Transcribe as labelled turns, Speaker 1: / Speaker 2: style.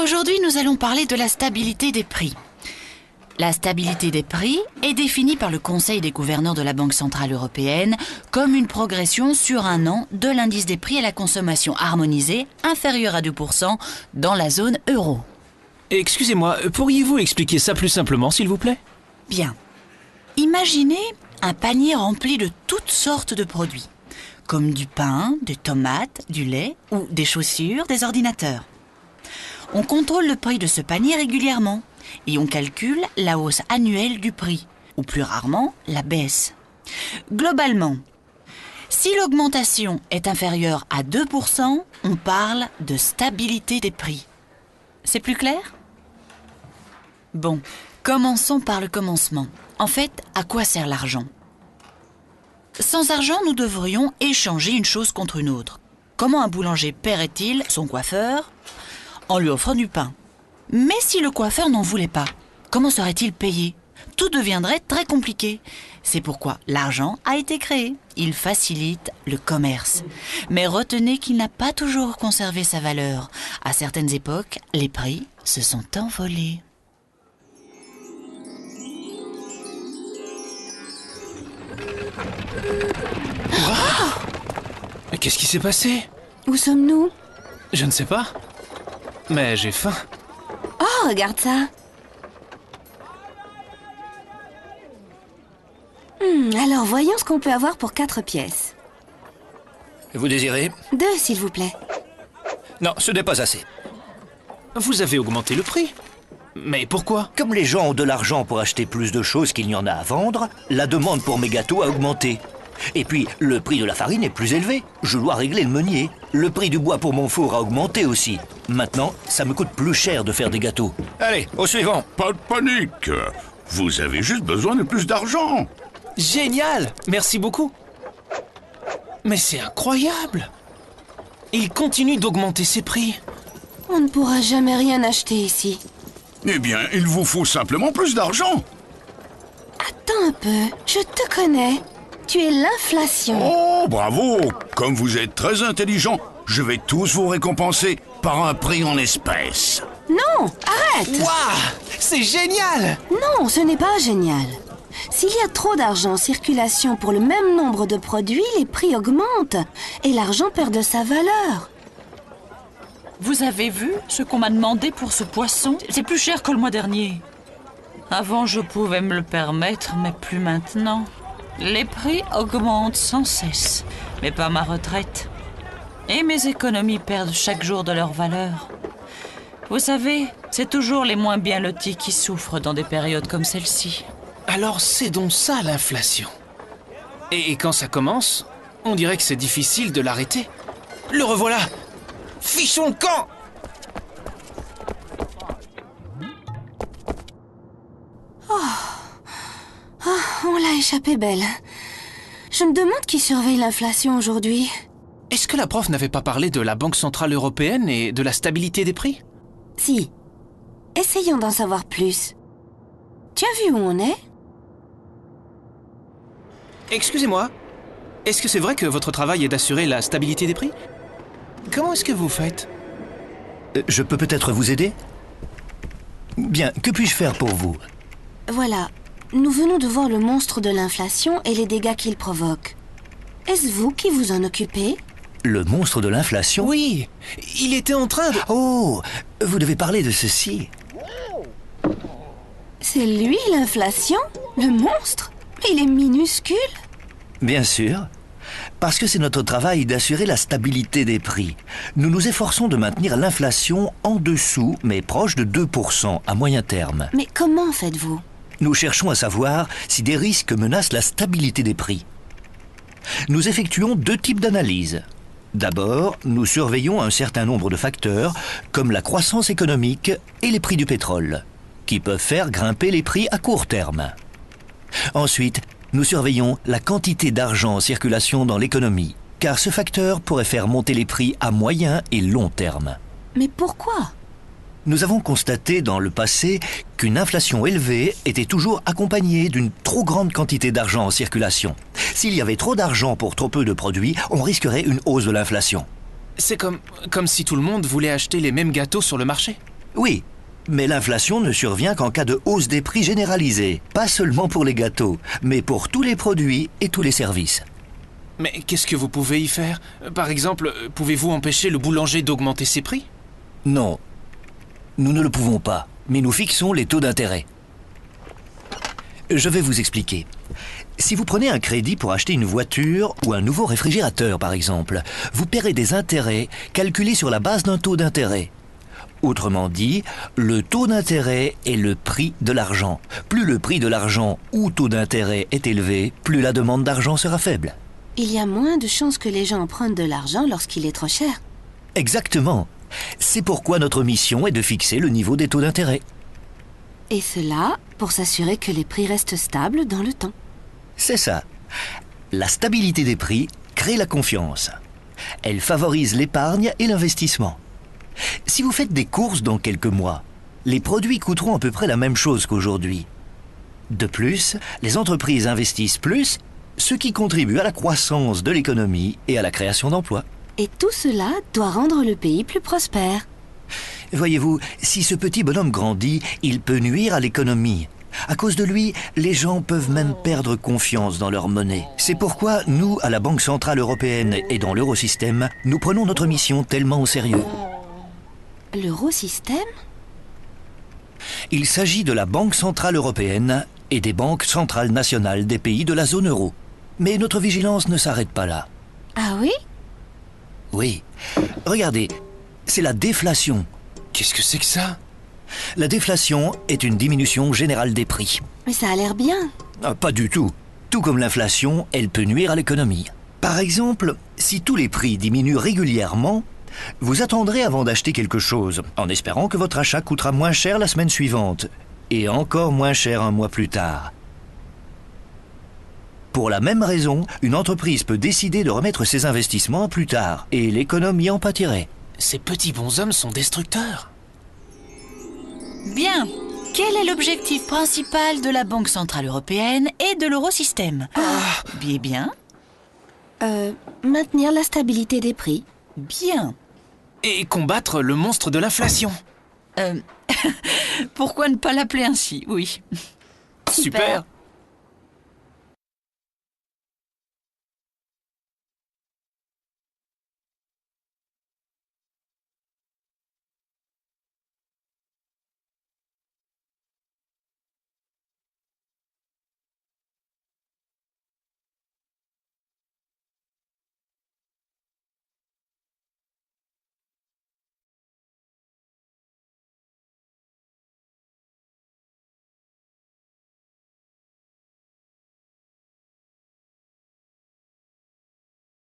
Speaker 1: Aujourd'hui, nous allons parler de la stabilité des prix. La stabilité des prix est définie par le Conseil des gouverneurs de la Banque centrale européenne comme une progression sur un an de l'indice des prix à la consommation harmonisé inférieur à 2% dans la zone euro.
Speaker 2: Excusez-moi, pourriez-vous expliquer ça plus simplement, s'il vous plaît?
Speaker 1: Bien. Imaginez un panier rempli de toutes sortes de produits, comme du pain, des tomates, du lait ou des chaussures, des ordinateurs. On contrôle le prix de ce panier régulièrement et on calcule la hausse annuelle du prix, ou plus rarement la baisse. Globalement, si l'augmentation est inférieure à 2%, on parle de stabilité des prix. C'est plus clair? Bon, commençons par le commencement. En fait, à quoi sert l'argent? Sans argent, nous devrions échanger une chose contre une autre. Comment un boulanger paierait-il son coiffeur? En lui offrant du pain. Mais si le coiffeur n'en voulait pas, comment serait-il payé? Tout deviendrait très compliqué. C'est pourquoi l'argent a été créé. Il facilite le commerce. Mais retenez qu'il n'a pas toujours conservé sa valeur. À certaines époques, les prix se sont envolés.
Speaker 2: Mais qu'est-ce qui s'est passé?
Speaker 3: Où sommes-nous?
Speaker 2: Je ne sais pas. Mais j'ai faim.
Speaker 3: Oh, regarde ça. Alors, voyons ce qu'on peut avoir pour 4 pièces.
Speaker 4: Vous désirez?
Speaker 3: 2, s'il vous plaît.
Speaker 4: Non, ce n'est pas assez.
Speaker 2: Vous avez augmenté le prix. Mais pourquoi?
Speaker 4: Comme les gens ont de l'argent pour acheter plus de choses qu'il n'y en a à vendre, la demande pour mes gâteaux a augmenté. Et puis, le prix de la farine est plus élevé. Je dois régler le meunier. Le prix du bois pour mon four a augmenté aussi. Maintenant, ça me coûte plus cher de faire des gâteaux. Allez, au suivant.
Speaker 5: Pas de panique. Vous avez juste besoin de plus d'argent.
Speaker 2: Génial! Merci beaucoup. Mais c'est incroyable! Il continue d'augmenter ses prix.
Speaker 3: On ne pourra jamais rien acheter ici.
Speaker 5: Eh bien, il vous faut simplement plus d'argent.
Speaker 3: Attends un peu, je te connais. Tu es l'inflation.
Speaker 5: Oh, bravo! Comme vous êtes très intelligent, je vais tous vous récompenser par un prix en espèces.
Speaker 3: Non, arrête!
Speaker 2: Waouh! C'est génial!
Speaker 3: Non, ce n'est pas génial. S'il y a trop d'argent en circulation pour le même nombre de produits, les prix augmentent et l'argent perd de sa valeur.
Speaker 1: Vous avez vu ce qu'on m'a demandé pour ce poisson? C'est plus cher que le mois dernier. Avant, je pouvais me le permettre, mais plus maintenant. Les prix augmentent sans cesse, mais pas ma retraite. Et mes économies perdent chaque jour de leur valeur. Vous savez, c'est toujours les moins bien lotis qui souffrent dans des périodes comme celle-ci.
Speaker 2: Alors c'est donc ça l'inflation. Et quand ça commence, on dirait que c'est difficile de l'arrêter. Le revoilà! Fichons le camp!
Speaker 3: On l'a échappé belle. Je me demande qui surveille l'inflation aujourd'hui.
Speaker 2: Est-ce que la prof n'avait pas parlé de la Banque centrale européenne et de la stabilité des prix?
Speaker 3: Si. Essayons d'en savoir plus. Tu as vu où on est?
Speaker 2: Excusez-moi, est-ce que c'est vrai que votre travail est d'assurer la stabilité des prix? Comment est-ce que vous faites?
Speaker 4: Je peux peut-être vous aider? Bien, que puis-je faire pour vous?
Speaker 3: Voilà. Nous venons de voir le monstre de l'inflation et les dégâts qu'il provoque. Est-ce vous qui vous en occupez?
Speaker 4: Le monstre de l'inflation?
Speaker 2: Oui, il était en train de...
Speaker 4: Oh, vous devez parler de ceci.
Speaker 3: C'est lui l'inflation? Le monstre? Il est minuscule?
Speaker 4: Bien sûr. Parce que c'est notre travail d'assurer la stabilité des prix. Nous nous efforçons de maintenir l'inflation en dessous, mais proche de 2% à moyen terme.
Speaker 3: Mais comment faites-vous?
Speaker 4: Nous cherchons à savoir si des risques menacent la stabilité des prix. Nous effectuons 2 types d'analyses. D'abord, nous surveillons un certain nombre de facteurs, comme la croissance économique et les prix du pétrole, qui peuvent faire grimper les prix à court terme. Ensuite, nous surveillons la quantité d'argent en circulation dans l'économie, car ce facteur pourrait faire monter les prix à moyen et long terme.
Speaker 3: Mais pourquoi?
Speaker 4: Nous avons constaté dans le passé qu'une inflation élevée était toujours accompagnée d'une trop grande quantité d'argent en circulation. S'il y avait trop d'argent pour trop peu de produits, on risquerait une hausse de l'inflation.
Speaker 2: C'est comme si tout le monde voulait acheter les mêmes gâteaux sur le marché.
Speaker 4: Oui, mais l'inflation ne survient qu'en cas de hausse des prix généralisée, pas seulement pour les gâteaux, mais pour tous les produits et tous les services.
Speaker 2: Mais qu'est-ce que vous pouvez y faire? Par exemple, pouvez-vous empêcher le boulanger d'augmenter ses prix?
Speaker 4: Non, nous ne le pouvons pas, mais nous fixons les taux d'intérêt. Je vais vous expliquer. Si vous prenez un crédit pour acheter une voiture ou un nouveau réfrigérateur, par exemple, vous paierez des intérêts calculés sur la base d'un taux d'intérêt. Autrement dit, le taux d'intérêt est le prix de l'argent. Plus le prix de l'argent ou taux d'intérêt est élevé, plus la demande d'argent sera faible.
Speaker 3: Il y a moins de chances que les gens empruntent de l'argent lorsqu'il est trop cher.
Speaker 4: Exactement. C'est pourquoi notre mission est de fixer le niveau des taux d'intérêt.
Speaker 3: Et cela pour s'assurer que les prix restent stables dans le temps.
Speaker 4: C'est ça. La stabilité des prix crée la confiance. Elle favorise l'épargne et l'investissement. Si vous faites des courses dans quelques mois, les produits coûteront à peu près la même chose qu'aujourd'hui. De plus, les entreprises investissent plus, ce qui contribue à la croissance de l'économie et à la création d'emplois.
Speaker 3: Et tout cela doit rendre le pays plus prospère.
Speaker 4: Voyez-vous, si ce petit bonhomme grandit, il peut nuire à l'économie. À cause de lui, les gens peuvent même perdre confiance dans leur monnaie. C'est pourquoi nous, à la Banque Centrale Européenne et dans l'Eurosystème, nous prenons notre mission tellement au sérieux.
Speaker 3: L'Eurosystème ?
Speaker 4: Il s'agit de la Banque Centrale Européenne et des banques centrales nationales des pays de la zone euro. Mais notre vigilance ne s'arrête pas là.
Speaker 3: Ah oui ?
Speaker 4: Oui. Regardez, c'est la déflation.
Speaker 2: Qu'est-ce que c'est que ça?
Speaker 4: La déflation est une diminution générale des prix.
Speaker 3: Mais ça a l'air bien.
Speaker 4: Ah, pas du tout. Tout comme l'inflation, elle peut nuire à l'économie. Par exemple, si tous les prix diminuent régulièrement, vous attendrez avant d'acheter quelque chose, en espérant que votre achat coûtera moins cher la semaine suivante, et encore moins cher un mois plus tard. Pour la même raison, une entreprise peut décider de remettre ses investissements à plus tard, et l'économie en pâtirait.
Speaker 2: Ces petits bonshommes sont destructeurs.
Speaker 1: Bien. Quel est l'objectif principal de la Banque Centrale Européenne et de l'Eurosystème? Bien.
Speaker 3: Maintenir la stabilité des prix.
Speaker 1: Bien.
Speaker 2: Et combattre le monstre de l'inflation.
Speaker 1: Pourquoi ne pas l'appeler ainsi? Oui.
Speaker 2: Super.